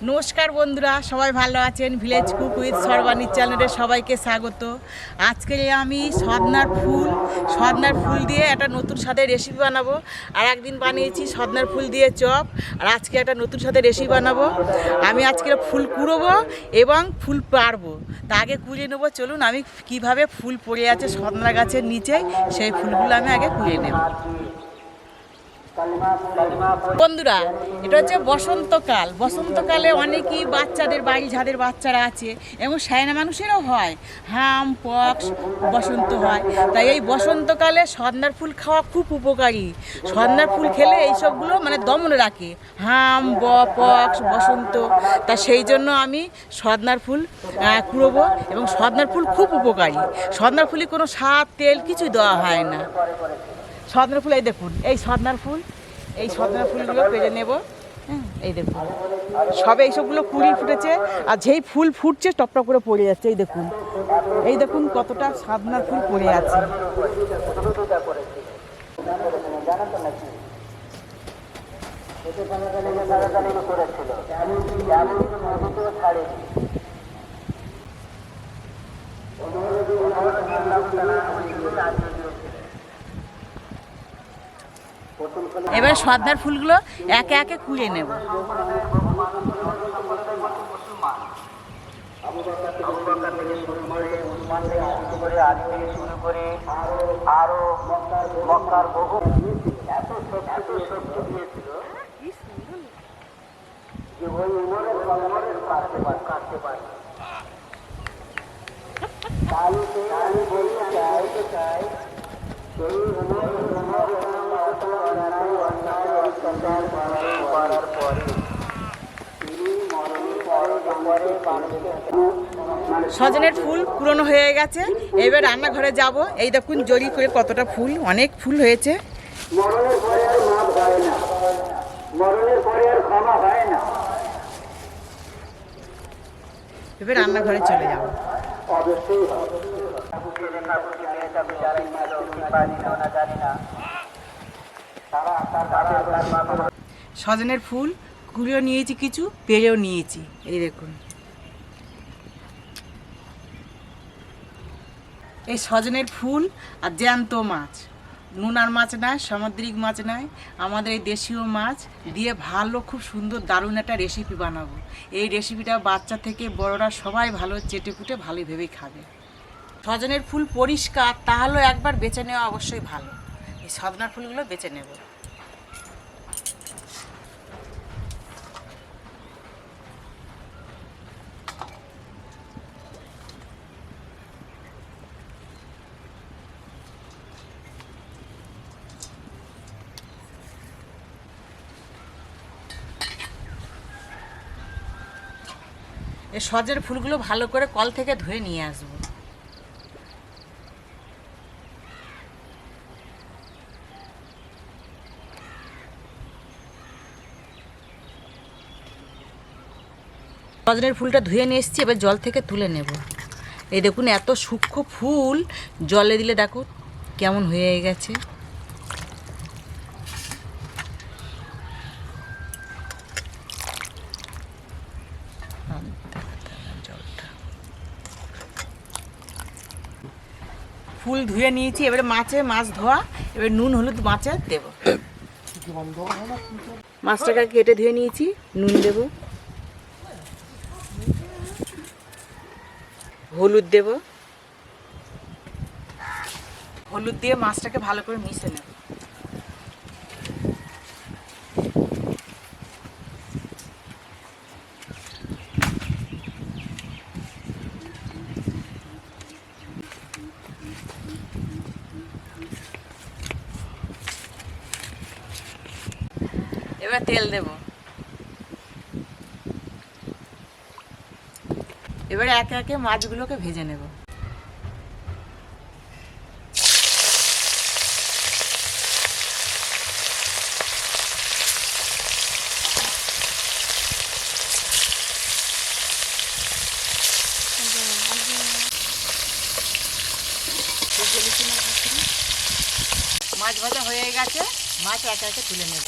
নমস্কার বন্ধুরা, সবাই ভালো আছেন? ভিলেজ কুক উইথ সর্বাণী চ্যানেলে সবাইকে স্বাগত। আজকে আমি সদনার ফুল দিয়ে একটা নতুন স্বাদের রেসিপি বানাবো। আর একদিন বানিয়েছি সদনার ফুল দিয়ে চপ, আর আজকে একটা নতুন স্বাদের রেসিপি বানাবো। আমি আজকে ফুল কুড়োবো এবং ফুল পাড়বো। তা আগে কুড়িয়ে নেবো। চলুন, আমি কিভাবে ফুল পড়ে আছে সদনা গাছের নিচে সেই ফুলগুলো আমি আগে কুড়িয়ে নেব। বন্ধুরা, এটা হচ্ছে বসন্তকাল। বসন্তকালে অনেকই বাচ্চাদের বাড়ি যাদের বাচ্চারা আছে এবং সায়না মানুষেরও হয় হাম পক্স বসন্ত হয়। তাই এই বসন্তকালে সদনার ফুল খাওয়া খুব উপকারী। সদনার ফুল খেলে এইসবগুলো দমনে রাখে, হাম পক্স বসন্ত। তা সেই জন্য আমি সদনার ফুল কুড়োবো এবং সদনার ফুল খুব উপকারী। সদনার ফুলে কোনো স্বাদ তেল কিছুই দেওয়া হয় না। সদনার ফুল এই দেখুন, এই সদনার ফুলগুলো পেরে নেব। এই দেখুন, সবে এইসবগুলো কুড়ি ফুটেছে, আর যেই ফুল ফুটছে টপটপ করে পড়ে যাচ্ছে। এই দেখুন কতটা সদনার ফুল পড়ে আছে। এবার সদনার ফুলগুলো একে একে কুড়িয়ে নেব। সজনের ফুল পুরনো হয়ে গেছে, এবার রান্নাঘরে যাব। এই দেখুন জড়ি করে কতটা ফুল, অনেক ফুল হয়েছে। এবার রান্নাঘরে চলে যাব। সজনের ফুল কুড়িয়েও নিয়েছি, কিছু পেরেও নিয়েছি। এই দেখুন, এই সজনের ফুল আর জ্যান্ত মাছ, নোনার মাছ নয়, সামুদ্রিক মাছ নয়, আমাদের এই দেশীয় মাছ দিয়ে ভালো খুব সুন্দর দারুণ একটা রেসিপি বানাবো। এই রেসিপিটা বাচ্চা থেকে বড়রা সবাই ভালো চেটেপুটে ভালো ভেবেই খাবে। সজনের ফুল পরিষ্কার, তাহলেও একবার বেছে নেওয়া অবশ্যই ভালো। এই সজনার ফুলগুলো বেছে নেব। এই সজনের ফুলগুলো ভালো করে কল থেকে ধুয়ে নিয়ে আসবো। সজনের ফুলটা ধুয়ে নিয়ে এসেছি, এবার জল থেকে তুলে নেব। এই দেখুন এত সূক্ষ্ম ফুল, জলে দিলে দেখো কেমন হয়ে গেছে। ফুল ধুয়ে নিয়েছি, এবারে মাছ ধোয়া, এবার নুন হলুদ মাছে দেব। মাছটাকে কেটে ধুয়ে নিয়েছি, নুন দেব, হলুদ দেব, হলুদ দিয়ে মাছটাকে ভালো করে মিশে নেব। এবার তেল দেব। এবারে একে একে মাছগুলোকে ভেজে নেব। মাছ ভাজা হয়ে গেছে, মাছ একে একে তুলে নেব।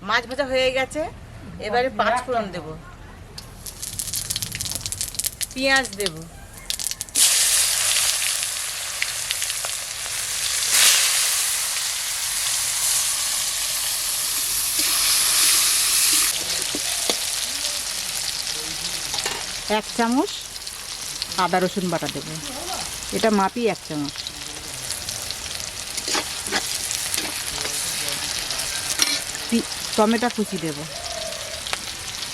মাছ ভাজা হয়ে গেছে, এবারে 5 ফোড়ন দেব, পেঁয়াজ দেব, এক চামচ আদা রসুন বাটা দেব, এটা মাপি 1 চামচ। টমেটো কুচি দেব,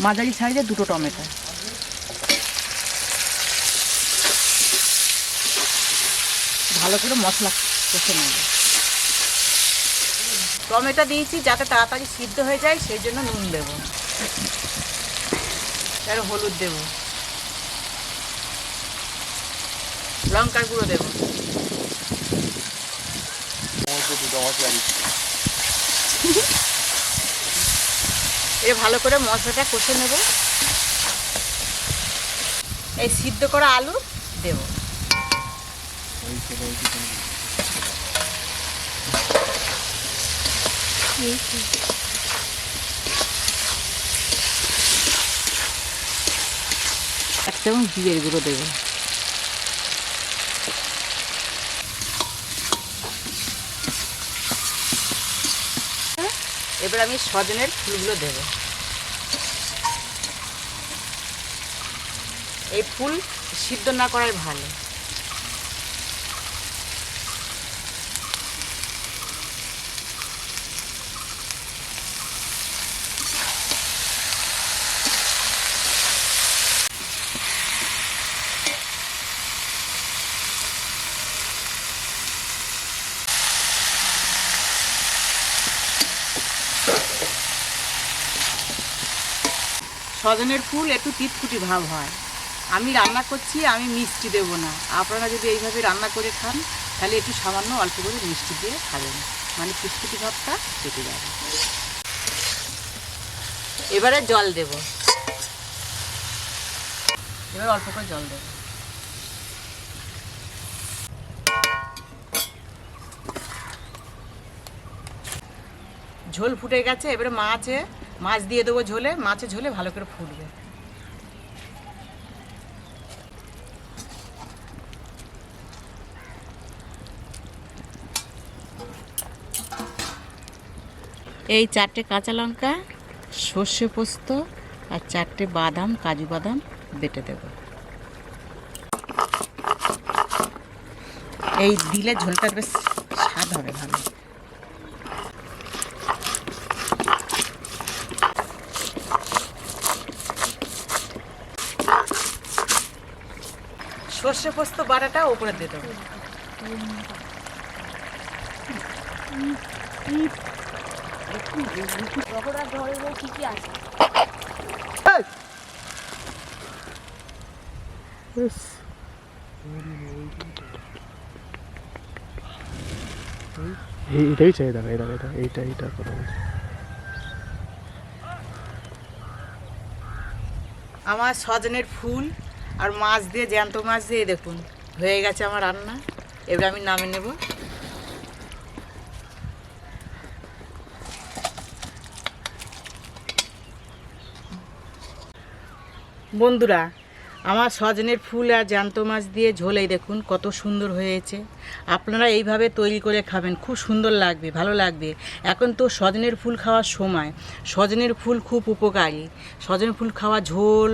মাঝারি সাইজে 2টো টমেটো। ভালো করে মশলা কষে নেব। টমেটো দিয়েছি যাতে তাড়াতাড়ি সিদ্ধ হয়ে যায়, সেই জন্য নুন দেব, আর হলুদ দেব, লঙ্কার গুঁড়ো দেব। ভালো করে মশলাটা কষে নেব। এই সিদ্ধ করা আলু দেব, এক চামচ জিরের গুঁড়ো দেব, এবার আমি সজনের ফুলগুলো দেব। এই ফুল সিদ্ধ না করাই ভালো। সজনের ফুল একটু তিতকুটি ভাব হয়। আমি রান্না করছি, আমি মিষ্টি দেব না। আপনারা যদি এইভাবে রান্না করে খান তাহলে একটু সামান্য অল্প করে মিষ্টি দিয়ে খাবেন, মানে তিতকুটি ভাবটা কেটে যাবে। এবারে জল দেব, এবার অল্প করে জল দেব। ঝোল ফুটে গেছে, এবারে মাছ দিয়ে দেবো ঝোলে। মাছের ঝোলে ভালো করে ফুটবে। এই 4টে কাঁচা লঙ্কা, সর্ষে পোস্ত আর 4টে বাদাম, কাজু বাদাম বেটে দেব। এই দিলে ঝোলটা বেশ স্বাদ হবে ভালো। সর্ষে পোস্ত বাটাটা উপরে দিয়ে দেবো। এইটাই চাই, দেখো এইটা করা হয়েছে। আমার সজনের ফুল আর মাছ দিয়ে, জ্যান্ত মাছ দিয়ে দেখুন হয়ে গেছে আমার রান্না। এবার আমি নামে নেব। বন্ধুরা, আমার সজনের ফুল আর জ্যান্ত মাছ দিয়ে ঝোলেই দেখুন কত সুন্দর হয়েছে। আপনারা এইভাবে তৈরি করে খাবেন, খুব সুন্দর লাগবে, ভালো লাগবে। এখন তো সজনের ফুল খাওয়ার সময়। সজনের ফুল খুব উপকারী। সজনের ফুল খাওয়া, ঝোল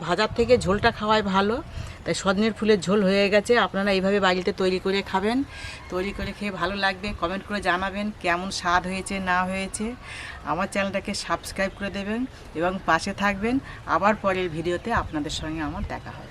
ভাজার থেকে ঝোলটা খাওয়াই ভালো। তাই সজনের ফুলের ঝোল হয়ে গেছে। আপনারা এইভাবে বাড়িতে তৈরি করে খাবেন, তৈরি করে খেয়ে ভালো লাগবে। কমেন্ট করে জানাবেন কেমন স্বাদ হয়েছে না হয়েছে। আমার চ্যানেলটাকে সাবস্ক্রাইব করে দেবেন এবং পাশে থাকবেন। আবার পরের ভিডিওতে আপনাদের সঙ্গে আমার দেখা হবে।